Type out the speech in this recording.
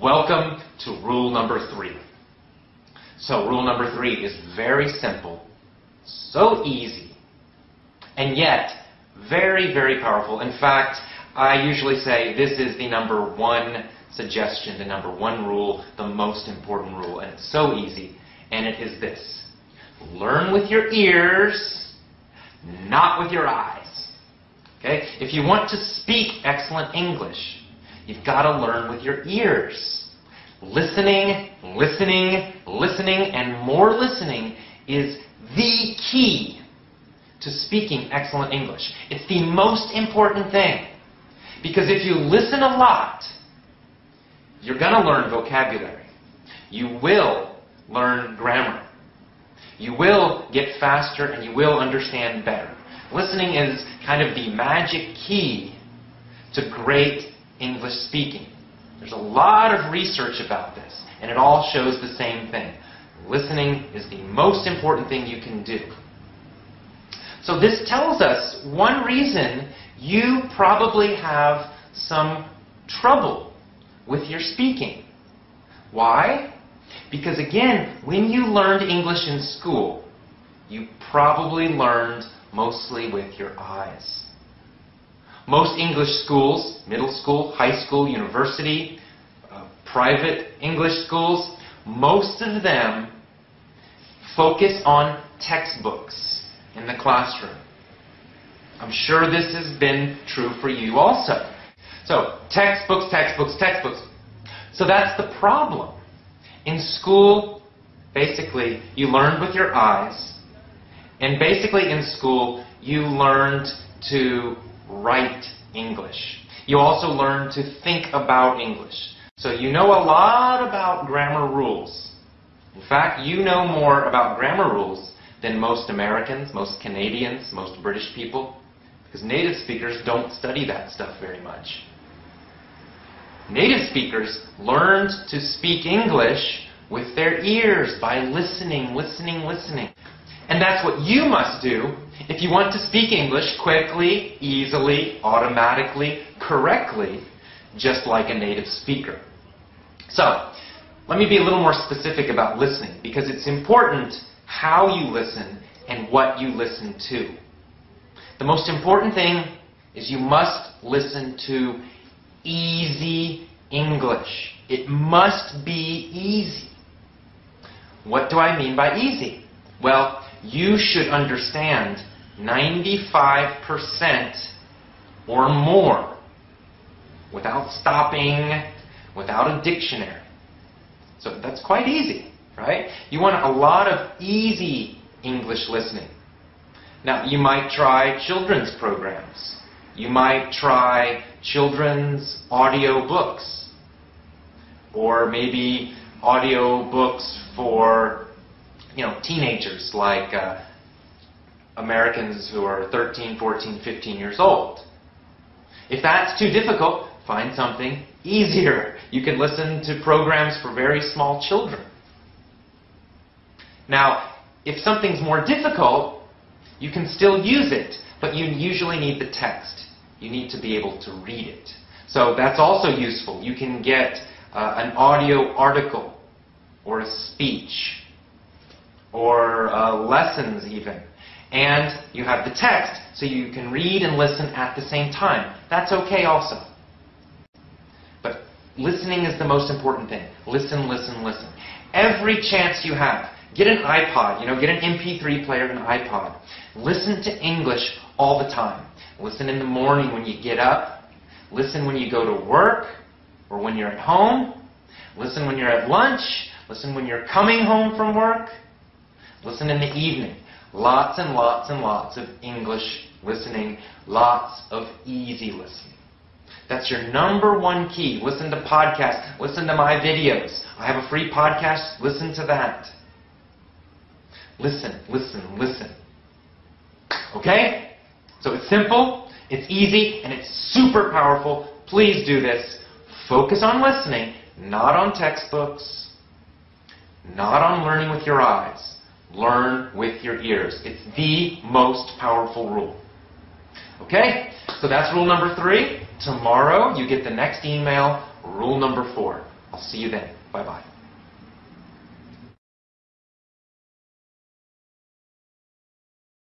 Welcome to rule number 3. So rule number 3 is very simple, so easy, and yet very, very powerful. In fact, I usually say this is the number 1 suggestion, the number 1 rule, the most important rule, and it's so easy, and it is this. Learn with your ears, not with your eyes. Okay? If you want to speak excellent English, you've got to learn with your ears. Listening, listening, listening, and more listening is the key to speaking excellent English. It's the most important thing. Because if you listen a lot, you're going to learn vocabulary. You will learn grammar. You will get faster and you will understand better. Listening is kind of the magic key to great English speaking. There's a lot of research about this, and it all shows the same thing. Listening is the most important thing you can do. So this tells us one reason you probably have some trouble with your speaking. Why? Because again, when you learned English in school, you probably learned mostly with your eyes. Most English schools, middle school, high school, university, private English schools, most of them focus on textbooks in the classroom. I'm sure this has been true for you also. So, textbooks, textbooks, textbooks. So that's the problem. In school, basically, you learned with your eyes, and basically in school, you learned to write English. You also learn to think about English. So you know a lot about grammar rules. In fact, you know more about grammar rules than most Americans, most Canadians, most British people, because native speakers don't study that stuff very much. Native speakers learned to speak English with their ears by listening, listening, listening. And that's what you must do if you want to speak English quickly, easily, automatically, correctly, just like a native speaker. So, let me be a little more specific about listening, because it's important how you listen and what you listen to. The most important thing is you must listen to easy English. It must be easy. What do I mean by easy? Well, you should understand 95% or more without stopping, without a dictionary. So that's quite easy, right? You want a lot of easy English listening. Now, you might try children's programs. You might try children's audio books. Or maybe audio books for teenagers, like Americans who are 13, 14, 15 years old. If that's too difficult, find something easier. You can listen to programs for very small children. Now, if something's more difficult, you can still use it, but you usually need the text. You need to be able to read it. So that's also useful. You can get an audio article or a speech or lessons even. And you have the text, so you can read and listen at the same time. That's okay also. But listening is the most important thing. Listen, listen, listen. Every chance you have, get an iPod, get an MP3 player and an iPod. Listen to English all the time. Listen in the morning when you get up. Listen when you go to work or when you're at home. Listen when you're at lunch. Listen when you're coming home from work. Listen in the evening. Lots and lots and lots of English listening. Lots of easy listening. That's your number 1 key. Listen to podcasts. Listen to my videos. I have a free podcast. Listen to that. Listen, listen, listen. Okay? So it's simple, it's easy, and it's super powerful. Please do this. Focus on listening, not on textbooks, not on learning with your eyes. Learn with your ears. It's the most powerful rule. Okay? So that's rule number 3. Tomorrow you get the next email, rule number 4. I'll see you then. Bye-bye.